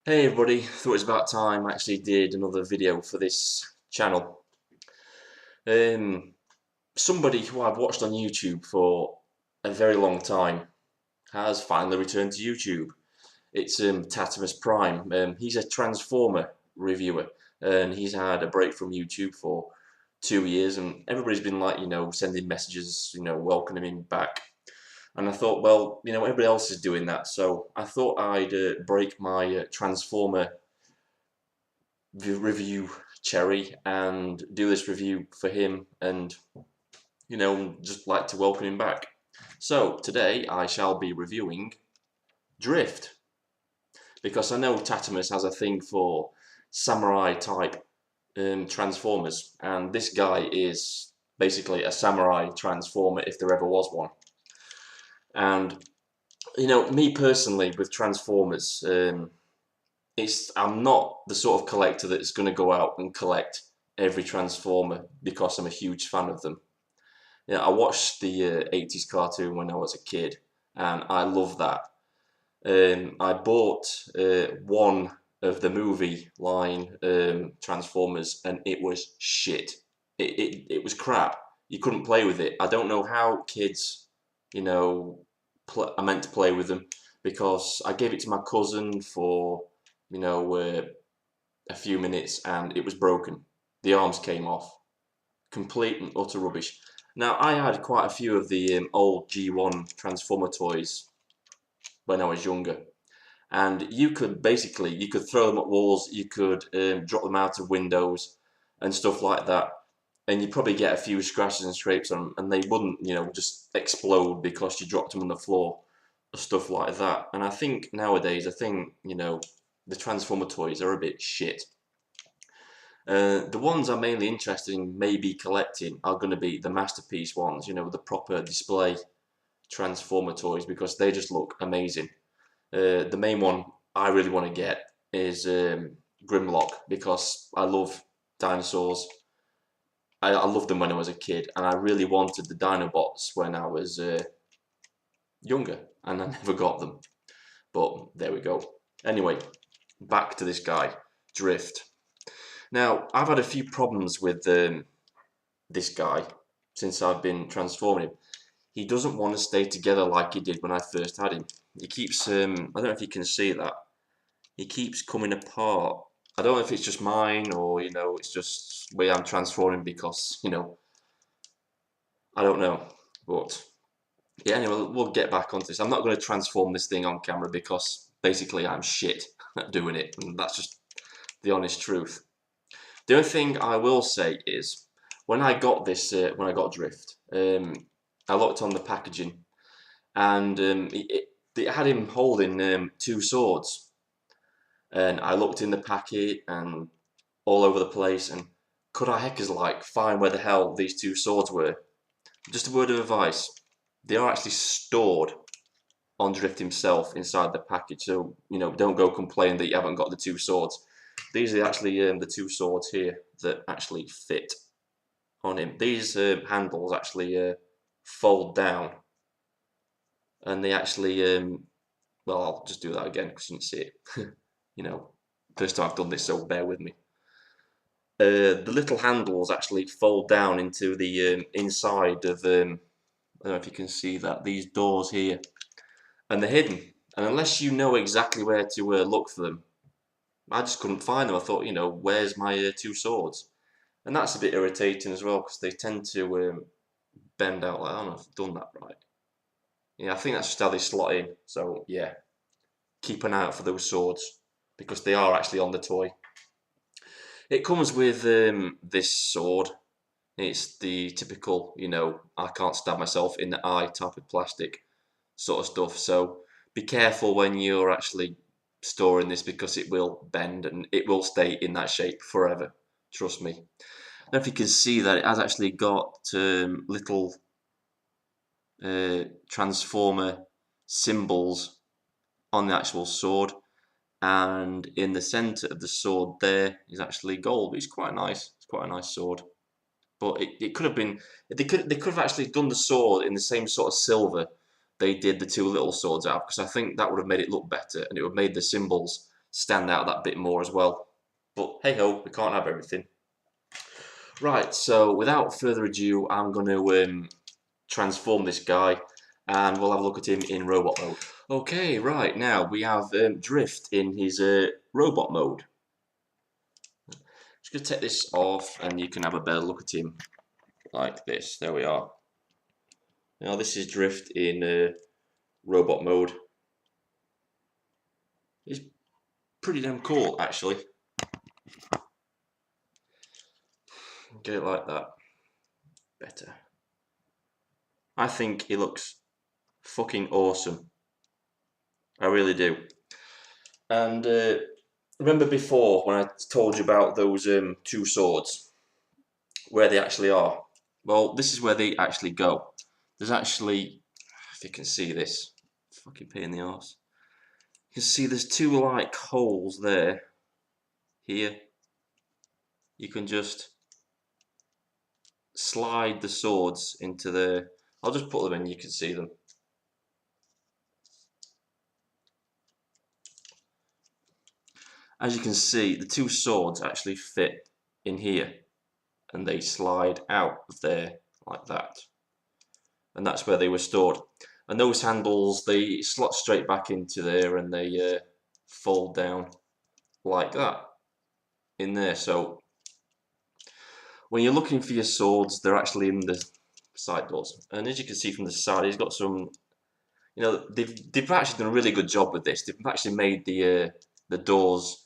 Hey everybody, thought it was about time I actually did another video for this channel. Um, Somebody who I've watched on YouTube for a very long time has finally returned to YouTube. It's Tattimusprime. He's a Transformer reviewer and he's had a break from YouTube for 2 years, and everybody's been like, sending messages, welcoming him back. And I thought, well, everybody else is doing that, so I thought I'd break my Transformer review cherry and do this review for him, and just like to welcome him back. So today I shall be reviewing Drift, because I know Tatimus has a thing for samurai type transformers, and this guy is basically a samurai transformer if there ever was one. And me personally with transformers, I'm not the sort of collector that's going to go out and collect every Transformer because I'm a huge fan of them. Yeah, I watched the 80s cartoon when I was a kid, and I love that. I bought one of the movie line Transformers, and it was shit. It was crap. You couldn't play with it. I don't know how kids, are meant to play with them, because I gave it to my cousin for a few minutes and it was broken. The arms came off. Complete and utter rubbish. Now, I had quite a few of the old G1 Transformer toys when I was younger, and you could throw them at walls, you could drop them out of windows and stuff like that, and you'd probably get a few scratches and scrapes on them, and they wouldn't, just explode because you dropped them on the floor or stuff like that. And I think nowadays, the Transformer toys are a bit shit. The ones I'm mainly interested in maybe collecting are going to be the masterpiece ones, the proper display Transformer toys, because they just look amazing. The main one I really want to get is Grimlock, because I love dinosaurs. I loved them when I was a kid, and I really wanted the Dinobots when I was younger, and I never got them. But there we go. Anyway, back to this guy, Drift. Now, I've had a few problems with this guy since I've been transforming him. He doesn't want to stay together like he did when I first had him. He keeps, I don't know if you can see that, he keeps coming apart. I don't know if it's just mine, or, it's just the way I'm transforming, because, I don't know. But, yeah, anyway, we'll get back onto this. I'm not going to transform this thing on camera because, basically, I'm shit at doing it, and that's just the honest truth. The only thing I will say is, when I got this, when I got Drift, I looked on the packaging, and it had him holding two swords. And I looked in the packet and all over the place, and could I heckers like find where the hell these two swords were? Just a word of advice: they are actually stored on Drift himself inside the package, so don't go complain that you haven't got the two swords. These are actually the two swords here that actually fit on him. These handles actually fold down, and they actually well, I'll just do that again because you didn't see it. First time I've done this, so bear with me. The little handles actually fold down into the inside of, I don't know if you can see that, these doors here, and they're hidden. And unless you know exactly where to look for them, I just couldn't find them. I thought, where's my two swords? And that's a bit irritating as well, because they tend to bend out. I don't know if I've done that right. Yeah, I think that's just how they slot in. So yeah, keep an eye out for those swords, because they are actually on the toy. It comes with this sword. It's the typical, I can't stab myself in the eye type of plastic sort of stuff. So be careful when you're actually storing this, because it will bend and it will stay in that shape forever. Trust me. I don't know if you can see that it has actually got little transformer symbols on the actual sword, and in the center of the sword there is actually gold. It's quite nice. It's quite a nice sword. But it could have been, they could have actually done the sword in the same sort of silver they did the two little swords out, because I think that would have made it look better, and it would have made the symbols stand out that bit more as well. But hey ho, we can't have everything. Right, so without further ado, I'm going to transform this guy, and we'll have a look at him in robot mode. Okay, right, now we have Drift in his robot mode. Just going to take this off, and you can have a better look at him like this. There we are. Now this is Drift in robot mode. He's pretty damn cool, actually. Get it like that. Better. I think he looks fucking awesome. I really do. And remember before when I told you about those two swords, where they actually are? Well, this is where they actually go. There's actually, if you can see this, fucking pain in the arse. You can see there's two like holes there. Here. You can just slide the swords into the. I'll just put them in, you can see them. As you can see, the two swords actually fit in here, and they slide out of there like that. And that's where they were stored. And those handles, they slot straight back into there, and they fold down like that in there. So when you're looking for your swords, they're actually in the side doors. And as you can see from the side, he's got some. You know, they've actually done a really good job with this. They've actually made the doors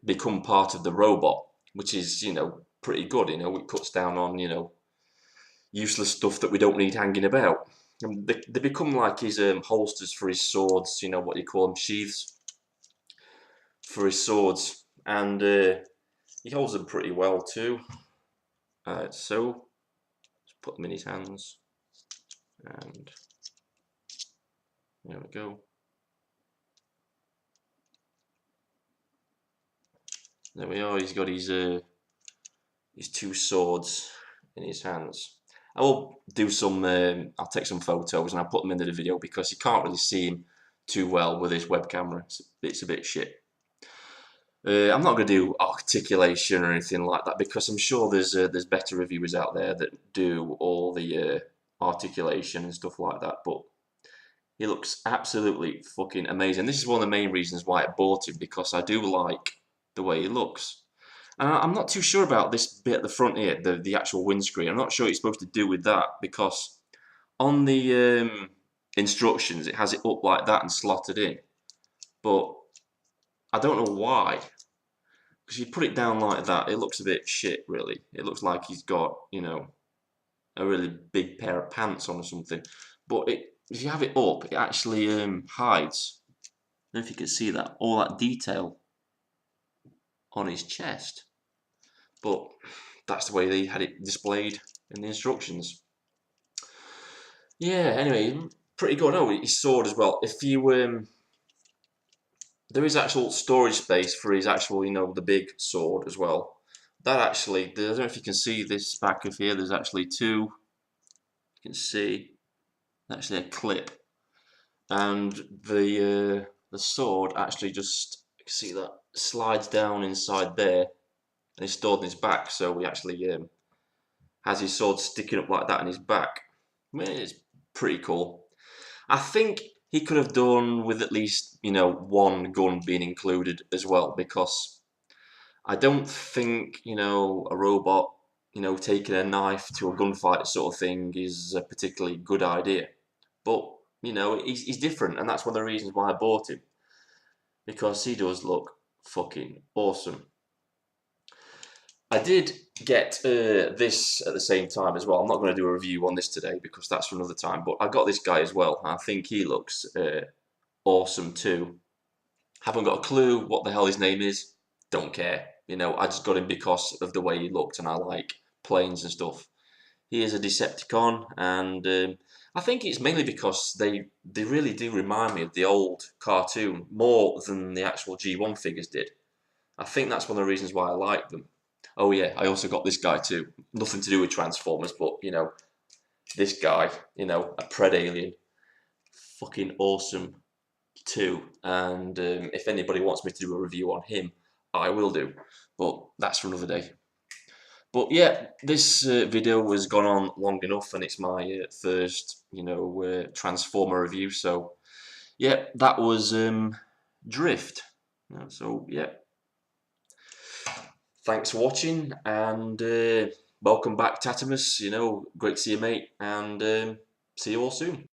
become part of the robot, which is, you know, pretty good. You know, it cuts down on, you know, useless stuff that we don't need hanging about. And they become like his holsters for his swords. You know what you call them, sheaths for his swords, and he holds them pretty well too. So just put them in his hands, and there we go. There we are. He's got his two swords in his hands. I will do some. I'll take some photos and I'll put them into the video because you can't really see him too well with his web camera. It's a bit shit. I'm not going to do articulation or anything like that because I'm sure there's better reviewers out there that do all the articulation and stuff like that. But he looks absolutely fucking amazing. This is one of the main reasons why I bought him, because I do like the way he looks. I'm not too sure about this bit at the front here, the actual windscreen. I'm not sure what it's supposed to do with that, because on the instructions it has it up like that and slotted in. But I don't know why. Because you put it down like that, it looks a bit shit, really. It looks like he's got, you know, a really big pair of pants on or something. But if you have it up, it actually hides. I don't know if you can see that, all that detail on his chest. But that's the way they had it displayed in the instructions. Yeah, anyway, pretty good. Oh, his sword as well. If you there is actual storage space for his actual, you know, the big sword as well. That actually, I don't know if you can see this back of here. There's actually two. You can see actually a clip, and the sword actually just, you can see that slides down inside there, and it's stored in his back. So he actually has his sword sticking up like that in his back. I mean, it's pretty cool. I think he could have done with at least, you know, one gun being included as well, because I don't think, you know, a robot, you know, taking a knife to a gunfight sort of thing is a particularly good idea. But, you know, he's different, and that's one of the reasons why I bought him, because he does look fucking awesome. I did get this at the same time as well. I'm not going to do a review on this today because that's for another time, but I got this guy as well. I think he looks awesome too. Haven't got a clue what the hell his name is. Don't care. You know, I just got him because of the way he looked, and I like planes and stuff. He is a Decepticon, and I think it's mainly because they really do remind me of the old cartoon more than the actual G1 figures did. I think that's one of the reasons why I like them. Oh yeah, I also got this guy too. Nothing to do with Transformers, but, you know, this guy, you know, a Pred alien. Fucking awesome. too, and if anybody wants me to do a review on him, I will do, but that's for another day. But yeah, this video has gone on long enough, and it's my first, Transformer review. So yeah, that was Drift. So yeah, thanks for watching, and welcome back, Tattimus. Great to see you, mate, and see you all soon.